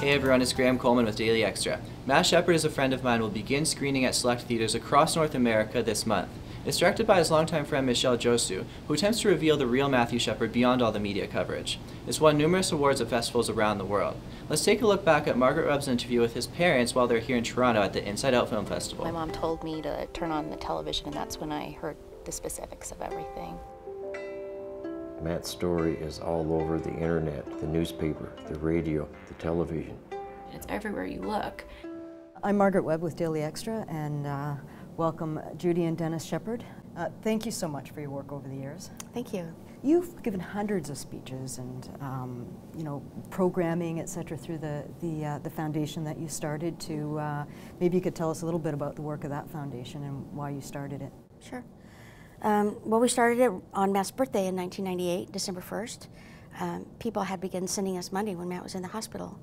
Hey everyone, it's Graham Coleman with Daily Xtra. Matt Shepard Is a Friend of Mine will begin screening at select theaters across North America this month. It's directed by his longtime friend Michele Josue, who attempts to reveal the real Matthew Shepard beyond all the media coverage. It's won numerous awards at festivals around the world. Let's take a look back at Margaret Webb's interview with his parents while they're here in Toronto at the Inside Out Film Festival. My mom told me to turn on the television, and that's when I heard the specifics of everything. Matt's story is all over the internet, the newspaper, the radio, the television. It's everywhere you look. I'm Margaret Webb with Daily Xtra, and welcome Judy and Dennis Shepard. Thank you so much for your work over the years. Thank you. You've given hundreds of speeches and programming, etc., through the foundation that you started. Maybe you could tell us a little bit about the work of that foundation and why you started it. Sure. Well, we started it on Matt's birthday in 1998, December 1st. People had begun sending us money when Matt was in the hospital,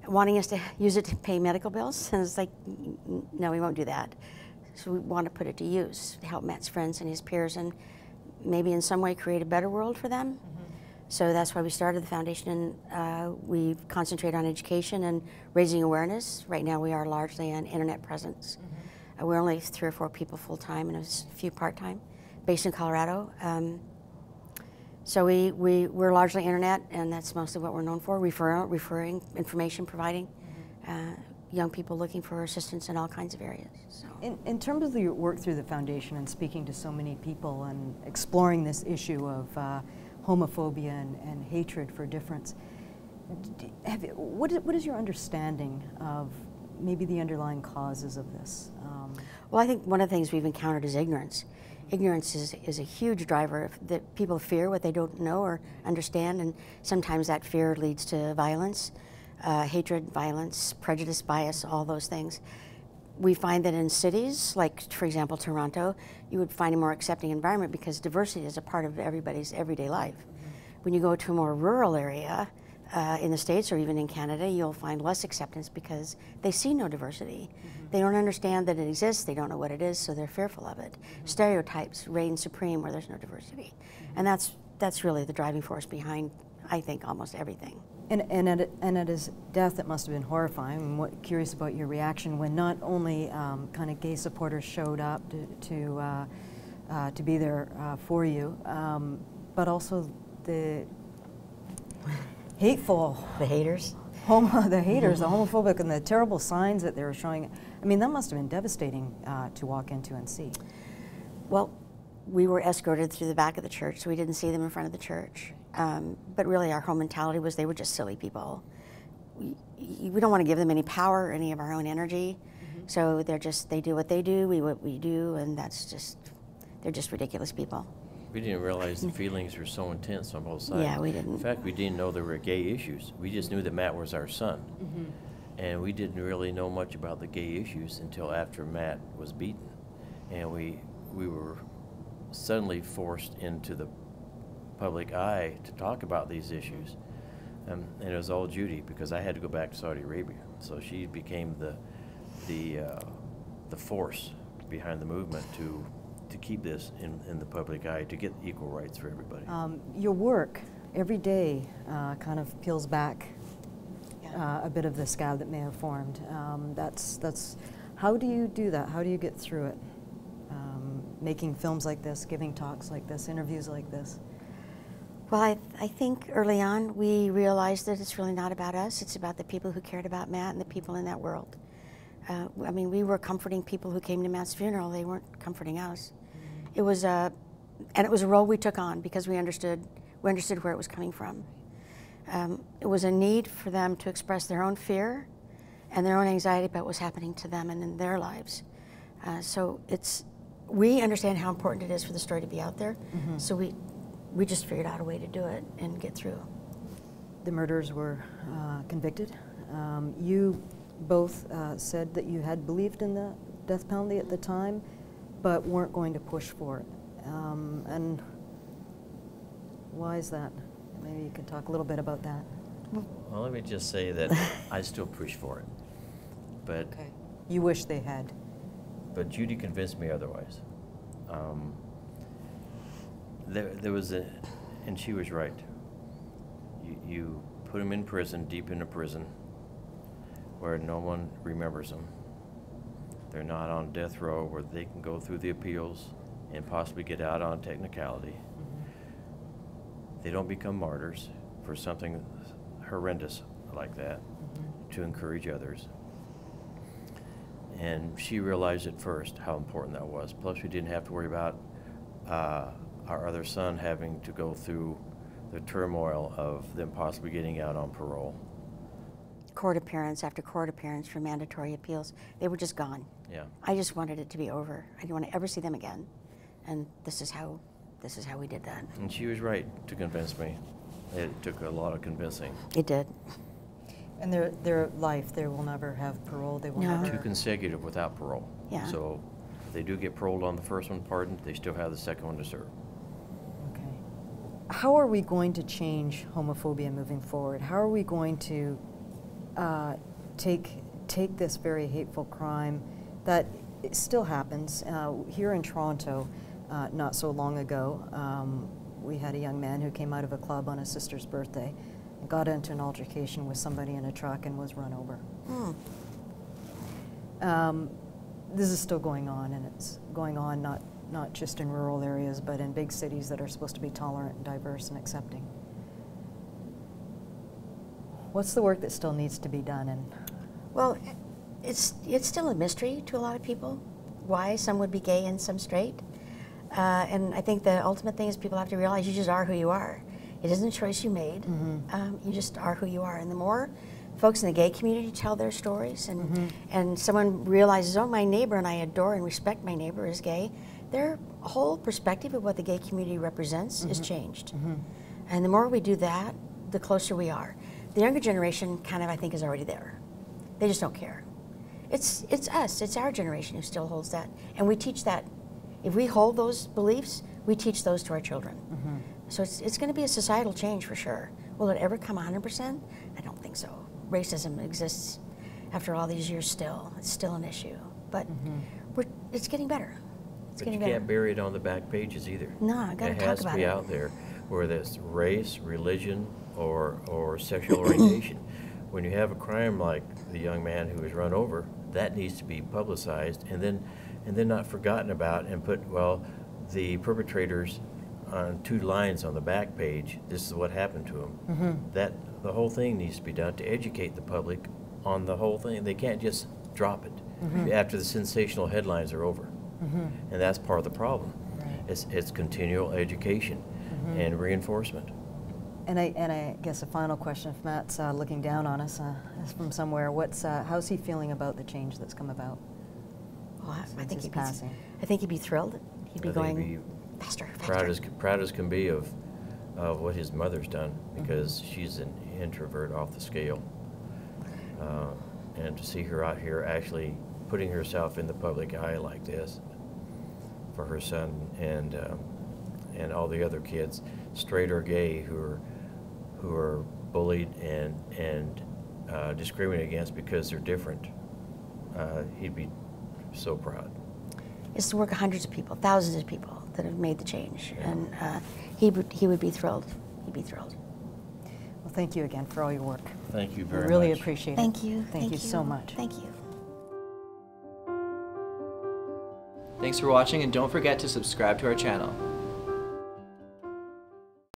wanting us to use it to pay medical bills. And it's like, no, we won't do that. So we want to put it to use to help Matt's friends and his peers and maybe in some way create a better world for them. So that's why we started the foundation, and we concentrate on education and raising awareness. Right now we are largely an internet presence. We're only 3 or 4 people full-time and a few part-time, based in Colorado. So we're largely internet, and that's mostly what we're known for, referring information, providing young people looking for assistance in all kinds of areas. So. In terms of your work through the foundation and speaking to so many people and exploring this issue of homophobia and hatred for difference, what is your understanding of maybe the underlying causes of this? Well, I think one of the things we've encountered is ignorance. Ignorance is a huge driver. That people fear what they don't know or understand, and sometimes that fear leads to violence, hatred, violence, prejudice, bias, all those things. We find that in cities, like for example Toronto, you would find a more accepting environment because diversity is a part of everybody's everyday life. When you go to a more rural area, in the States or even in Canada, you'll find less acceptance because they see no diversity. They don't understand that it exists, they don't know what it is, so they're fearful of it. Stereotypes reign supreme where there's no diversity. And that's really the driving force behind, I think, almost everything. And at his death, it must have been horrifying. I'm curious about your reaction when not only kind of gay supporters showed up to be there for you, but also the hateful. The haters? The haters, the homophobic, and the terrible signs that they were showing. I mean, that must have been devastating to walk into and see. Well, we were escorted through the back of the church, so we didn't see them in front of the church. But really our whole mentality was they were just silly people. We don't want to give them any power or any of our own energy. So they do what they do, we what we do, and they're just ridiculous people. We didn't realize the feelings were so intense on both sides. Yeah, we didn't. In fact, we didn't know there were gay issues. We just knew that Matt was our son. And we didn't really know much about the gay issues until after Matt was beaten. And we were suddenly forced into the public eye to talk about these issues. And it was all Judy, because I had to go back to Saudi Arabia. So she became the force behind the movement to keep this in the public eye, to get equal rights for everybody. Your work every day kind of peels back a bit of the scab that may have formed. How do you do that? How do you get through it? Making films like this, giving talks like this, interviews like this? Well, I think early on we realized that it's really not about us. It's about the people who cared about Matt and the people in that world. I mean, we were comforting people who came to Matt's funeral. They weren't comforting us. It was a role we took on because we understood where it was coming from. It was a need for them to express their own fear and their own anxiety about what's happening to them and in their lives. So we understand how important it is for the story to be out there. So we just figured out a way to do it and get through. The murderers were convicted. You both said that you had believed in the death penalty at the time, but weren't going to push for it. And why is that? Maybe you could talk a little bit about that. Well, let me just say that I still push for it. But okay. You wish they had. But Judy convinced me otherwise. There was and she was right. You put him in prison, deep into prison, where no one remembers them. They're not on death row where they can go through the appeals and possibly get out on technicality. They don't become martyrs for something horrendous like that to encourage others. And she realized at first how important that was. Plus, we didn't have to worry about our other son having to go through the turmoil of them possibly getting out on parole. Court appearance after court appearance for mandatory appeals, they were just gone. Yeah. I just wanted it to be over. I didn't want to ever see them again. And this is how we did that. And she was right to convince me. It took a lot of convincing. It did. And their life, they will never have parole. They will No. never. 2 consecutive without parole. Yeah. So if they do get paroled on the first one, pardoned, they still have the second one to serve. Okay. How are we going to change homophobia moving forward? How are we going to take this very hateful crime that it still happens here in Toronto? Not so long ago, we had a young man who came out of a club on his sister's birthday and got into an altercation with somebody in a truck and was run over. This is still going on, and it's going on not just in rural areas, but in big cities that are supposed to be tolerant and diverse and accepting. What's the work that still needs to be done? And Well, it's still a mystery to a lot of people why some would be gay and some straight. And I think the ultimate thing is people have to realize you just are who you are. It isn't a choice you made. You just are who you are. And the more folks in the gay community tell their stories and someone realizes, oh, my neighbor and I adore and respect my neighbor is gay, their whole perspective of what the gay community represents is changed. And the more we do that, the closer we are. The younger generation kind of, I think, is already there. They just don't care. It's us, it's our generation who still holds that. And we teach that. If we hold those beliefs, we teach those to our children. So it's going to be a societal change for sure. Will it ever come 100%? I don't think so. Racism exists after all these years still. It's still an issue. But it's getting better. It's But getting you better. can't bury it on the back pages either. No, I gotta it talk has to about be it. out there, whether it's race, religion, or sexual orientation. When you have a crime like the young man who was run over, that needs to be publicized and then not forgotten about and put, well, the perpetrators on 2 lines on the back page, this is what happened to him. That the whole thing needs to be done to educate the public on the whole thing. They can't just drop it after the sensational headlines are over. And that's part of the problem. It's continual education and reinforcement. And I guess a final question, if Matt's looking down on us from somewhere, how's he feeling about the change that's come about? Well, I think his passing. I think he'd be thrilled. He'd be I think going he'd be faster, faster. proud as can be of what his mother's done, because she's an introvert off the scale. And to see her out here actually putting herself in the public eye like this for her son and all the other kids, straight or gay, who are bullied and discriminated against because they're different, he'd be so proud. It's the work of hundreds of people, thousands of people that have made the change, and he would be thrilled. He'd be thrilled. Well, thank you again for all your work. Thank you very We really much. appreciate it. Thank you. Thank you so much. Thank you. Thanks for watching, and don't forget to subscribe to our channel.